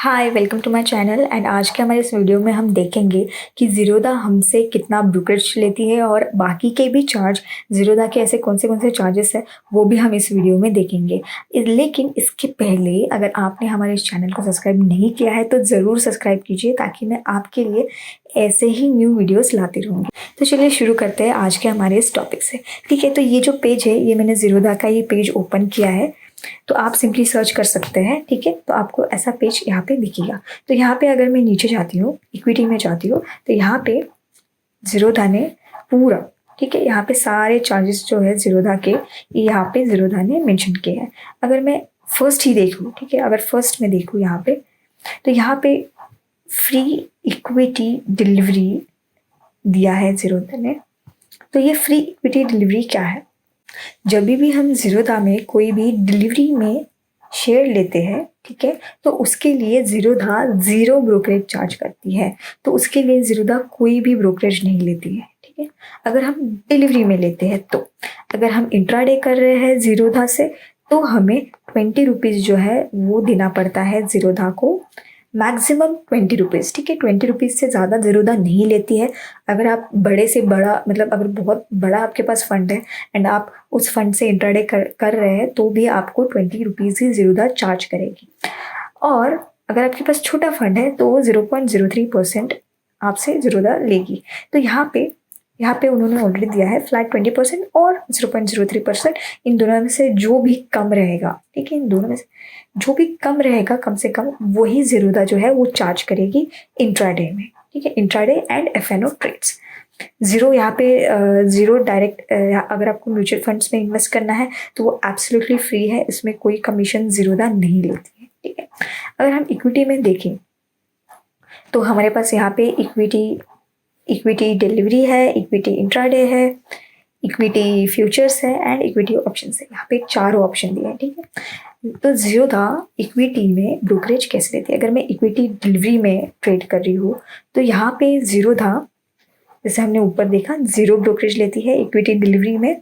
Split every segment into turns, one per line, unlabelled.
Hi welcome to my channel and आज के हमारे इस वीडियो में हम देखेंगे कि ज़ीरोधा हमसे कितना ब्रोकरेज लेती है और बाकी के भी चार्ज ज़ीरोधा के ऐसे कौन से चार्जेस है वो भी हम इस वीडियो में देखेंगे। लेकिन इसके पहले अगर आपने हमारे इस चैनल को सब्सक्राइब नहीं किया है तो ज़रूर सब्सक्राइब कीजिए ताकि मैं आपके लिए ऐसे ही न्यू वीडियोस लाती रहूँगी। तो चलिए शुरू करते हैं आज के हमारे इस टॉपिक से। ठीक है, तो ये जो पेज है ये मैंने ज़ीरोधा का ये पेज ओपन किया है, तो आप सिंपली सर्च कर सकते हैं। ठीक है, तो आपको ऐसा पेज यहाँ पे दिखेगा। तो यहाँ पे अगर मैं नीचे जाती हूँ, इक्विटी में जाती हूँ, तो यहाँ पे ज़ीरोधा ने पूरा, ठीक है, यहाँ पे सारे चार्जेस जो है ज़ीरोधा के यहाँ पे ज़ीरोधा ने मेंशन किए हैं। अगर मैं फर्स्ट ही देखूँ, ठीक है, अगर फर्स्ट में देखूँ यहाँ पे, तो यहाँ पे फ्री इक्विटी डिलीवरी दिया है ज़ीरोधा ने। तो ये फ्री इक्विटी डिलीवरी क्या है? जब भी हम ज़ीरोधा में कोई भी डिलीवरी में शेयर लेते हैं, ठीक है, तो उसके लिए ज़ीरोधा ज़ीरो ब्रोकरेज चार्ज करती है। तो उसके लिए ज़ीरोधा कोई भी ब्रोकरेज नहीं लेती है। ठीक है, अगर हम डिलीवरी में लेते हैं तो अगर हम इंट्राडे कर रहे हैं ज़ीरोधा से तो हमें 20 रुपीज़ जो है वो देना पड़ता है ज़ीरोधा को, मैक्सिमम 20 रुपीज़। ठीक है, 20 रुपीज़ से ज़्यादा ज़ीरोधा नहीं लेती है। अगर आप बड़े से बड़ा, मतलब अगर बहुत बड़ा आपके पास फंड है एंड आप उस फंड से इंट्राडे कर रहे हैं तो भी आपको 20 रुपीज़ ही ज़ीरोधा चार्ज करेगी। और अगर आपके पास छोटा फंड है तो 0.03% आपसे ज़ीरोधा लेगी। तो यहाँ पे उन्होंने ऑलरेडी दिया है फ्लैट 20% और 0.03%। इन दोनों में से जो भी कम रहेगा, ठीक है, इन दोनों में से जो भी कम रहेगा कम से कम वही ज़ीरोधा जो है वो चार्ज करेगी इंट्राडे में। ठीक है, intraday and FNO trades. Zero यहाँ पे ज़ीरो डायरेक्ट, अगर आपको म्यूचुअल फंड्स में इन्वेस्ट करना है तो वो एब्सोल्युटली फ्री है, इसमें कोई कमीशन ज़ीरोधा नहीं लेती है। ठीक है, अगर हम इक्विटी में देखें तो हमारे पास यहाँ पे इक्विटी डिलीवरी है, इक्विटी इंट्राडे है, इक्विटी फ्यूचर्स है एंड इक्विटी ऑप्शंस है। यहाँ पे चारों ऑप्शन दिए हैं। ठीक है, तो ज़ीरोधा इक्विटी में ब्रोकरेज कैसे लेती है? अगर मैं इक्विटी डिलीवरी में ट्रेड कर रही हूँ तो यहाँ पे ज़ीरोधा, जैसे हमने ऊपर देखा, ज़ीरो ब्रोकरेज लेती है इक्विटी डिलीवरी में।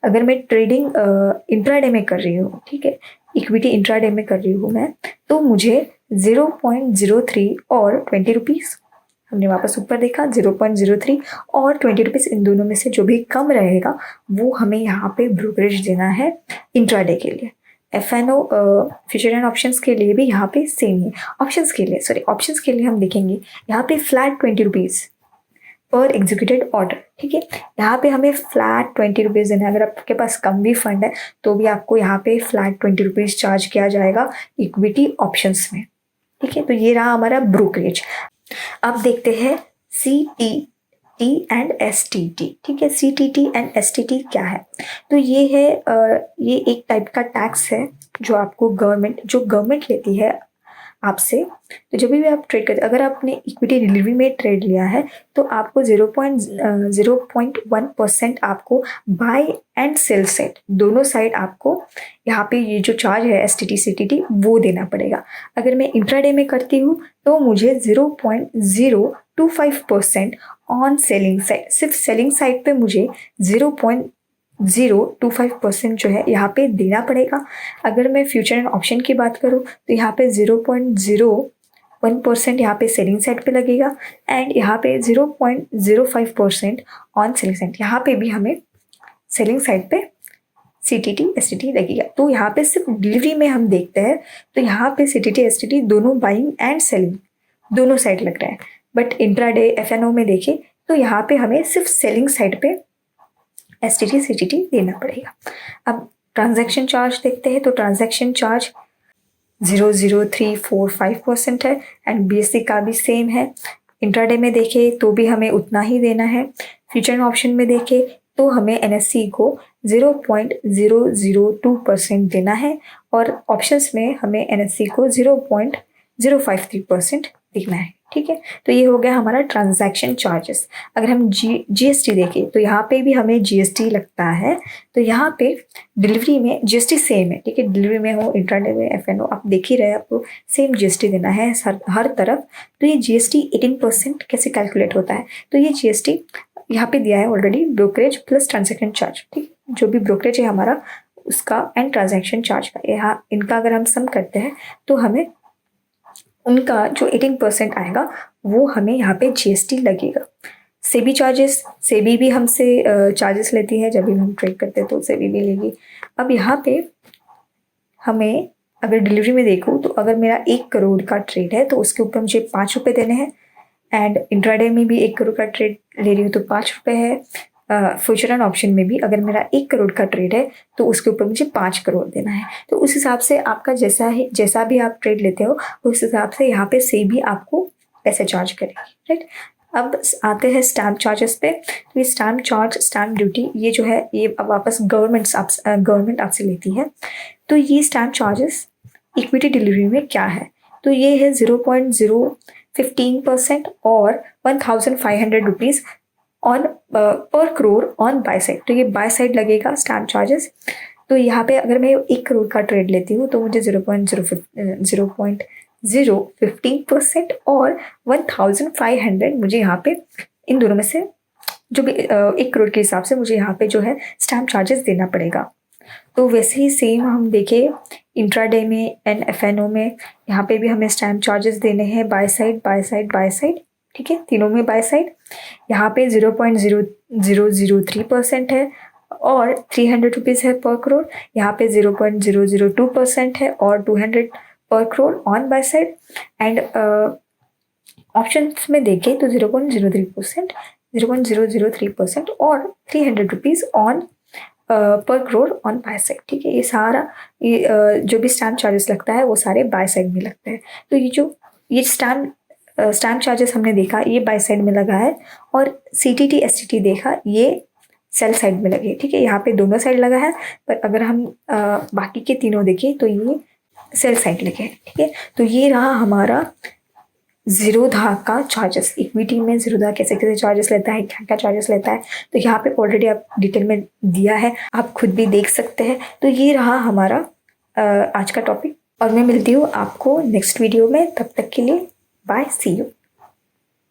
अगर मैं ट्रेडिंग इंट्राडे में कर रही हूँ, ठीक है, इक्विटी इंट्राडे में कर रही हूँ मैं, तो मुझे 0.03 और 20 रुपीज़, हमने वापस ऊपर देखा 0.03 और 20 रुपीज़, इन दोनों में से जो भी कम रहेगा वो हमें यहाँ पे ब्रोकरेज देना है इंट्राडे के लिए। एफएनओ फ्यूचर एंड ऑप्शंस के लिए भी यहाँ पे सेम ही। ऑप्शंस के लिए हम देखेंगे यहाँ पे फ्लैट 20 रुपीज़ पर एग्जीक्यूटेड ऑर्डर। ठीक है, यहाँ पे हमें फ्लैट 20 रुपीज़ देना है। अगर आपके पास कम भी फंड है तो भी आपको यहाँ पे फ्लैट 20 रुपीज़ चार्ज किया जाएगा इक्विटी ऑप्शंस में। ठीक है, तो ये रहा हमारा ब्रोकरेज। अब देखते हैं CTT एंड STT। ठीक है, CTT एंड STT क्या है? तो ये है ये एक टाइप का टैक्स है जो आपको गवर्नमेंट लेती है आपसे। तो जब भी आप ट्रेड करते, अगर आपने इक्विटी डिलीवरी में ट्रेड लिया है तो आपको 0.1% आपको बाय एंड सेल साइड, दोनों साइड आपको यहाँ पे ये जो चार्ज है STT CTT वो देना पड़ेगा। अगर मैं इंट्राडे में करती हूँ तो मुझे 0.025% ऑन सेलिंग साइड, सिर्फ सेलिंग साइड पे मुझे 0.025% जो है यहाँ पे देना पड़ेगा। अगर मैं फ्यूचर एंड ऑप्शन की बात करूँ तो यहाँ पे 0.01% यहाँ पे सेलिंग साइड पे लगेगा एंड यहाँ पे 0.05% ऑन सेलिंग साइड, यहाँ पे भी हमें सेलिंग साइड पे CTT STT लगेगा। तो यहाँ पे सिर्फ डिलीवरी में हम देखते हैं तो यहाँ पे CTT STT दोनों बाइंग एंड सेलिंग दोनों साइड लग रहा है, बट इंट्राडे एफएनओ में देखें तो यहाँ पे हमें सिर्फ सेलिंग साइड पे STT CTT देना पड़ेगा। अब ट्रांजैक्शन चार्ज देखते हैं तो ट्रांजैक्शन चार्ज 0.0345% है एंड BSE का भी सेम है। इंट्राडे में देखें तो भी हमें उतना ही देना है। फ्यूचर ऑप्शन में देखें तो हमें NSE को 0.002% देना है और ऑप्शंस में हमें NSE को 0.053% देना है। ठीक है, तो ये हो गया हमारा ट्रांजैक्शन चार्जेस। अगर हम GST देखें तो यहाँ पे भी हमें GST लगता है। तो यहाँ पे डिलीवरी में GST सेम है। ठीक है, डिलीवरी में हो, इंट्राडे में, एफएनओ, आप देख ही रहे हैं, आपको सेम GST देना है हर तरफ। तो ये GST 18% कैसे कैलकुलेट होता है? तो ये GST यहाँ पे दिया है already, brokerage plus transaction charge. ठीक, जो भी ब्रोकरेज है हमारा उसका एंड ट्रांजैक्शन चार्ज का, यहाँ इनका अगर हम सम करते हैं तो हमें उनका जो 18% आएगा वो हमें यहाँ पे जीएसटी लगेगा। सेबी चार्जेस, सेबी भी हमसे चार्जेस लेती है, जब भी हम ट्रेड करते हैं तो सेबी भी लेगी। अब यहाँ पे हमें अगर डिलीवरी में देखूँ तो अगर मेरा 1 करोड़ का ट्रेड है तो उसके ऊपर मुझे 5 रुपये देने हैं, एंड इंट्राडे में भी 1 करोड़ का ट्रेड ले रही हूँ तो 5 रुपये है। फ्यूचर एंड ऑप्शन में भी अगर मेरा 1 करोड़ का ट्रेड है तो उसके ऊपर मुझे 5 करोड़ देना है। तो उस हिसाब से आपका जैसा भी आप ट्रेड लेते हो उस हिसाब से यहाँ पे सेबी आपको पैसे चार्ज करेगी, राइट। अब आते हैं स्टैम्प चार्जेस पे। तो ये स्टैम्प चार्ज, स्टैम्प ड्यूटी, ये जो है ये अब वापस गवर्नमेंट आपसे लेती है। तो ये स्टैम्प चार्जेस इक्विटी डिलीवरी में क्या है, तो ये है 0.015% और 1500 रुपीज़ ऑन पर करोड़ ऑन बाय साइड। तो ये बाय साइड लगेगा स्टैम्प चार्जेस। तो यहाँ पे अगर मैं 1 करोड़ का ट्रेड लेती हूँ तो मुझे 0.015% और 1500 मुझे यहाँ पे इन दोनों में से जो भी 1 करोड़ के हिसाब से मुझे यहाँ पे जो है स्टैम्प चार्जेस देना पड़ेगा। तो वैसे ही सेम हम देखें इंट्राडे में एंड एफएनओ में, यहाँ पे भी हमें स्टैम्प चार्जेस देने हैं by side by side by side, ठीक है, तीनों में बाय साइड। यहाँ पे 0.0003% है और 300 रुपीज़ है पर करोड़। यहाँ पे 0.002% है और 200 पर crore on by side. And options में देखें तो 0.03% और 300 रुपीज़ ऑन पर करोड़ ऑन बाय साइड, ठीक है। ये सारा जो भी स्टैम्प चार्जेस लगता है वो सारे बाय साइड में लगता है। तो ये स्टैम्प चार्जेस हमने देखा ये बाय साइड में लगा है, और सीटीटी एसटीटी देखा ये सेल साइड में लगे, ठीक है। यहाँ पे दोनों साइड लगा है, पर अगर हम बाकी के तीनों देखें तो ये सेल साइड लगे हैं, ठीक है। तो ये रहा हमारा ज़ीरोधा का चार्जेस। इक्विटी में ज़ीरोधा कैसे कैसे चार्जेस लेता है, क्या क्या चार्जेस लेता है, तो यहाँ पे ऑलरेडी आप डिटेल में दिया है, आप खुद भी देख सकते हैं। तो ये रहा हमारा आज का टॉपिक, और मैं मिलती हूँ आपको नेक्स्ट वीडियो में। तब तक के लिए बाय, सी यू।